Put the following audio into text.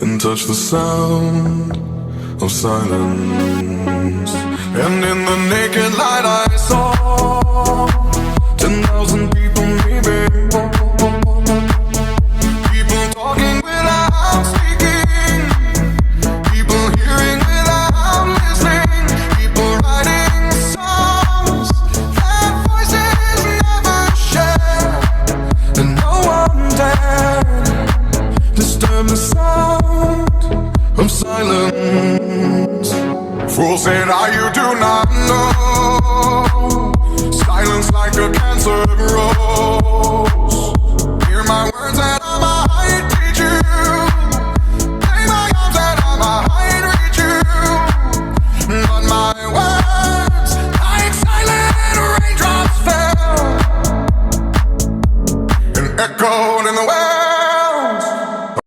and touch the sound of silence. And in the naked light I saw 10,000 people, maybe. People talking without speaking, people hearing without listening, people writing songs that voices never share, and no one dared disturb the sound of silence. Fools say now you do not know, silence like a cancer grows.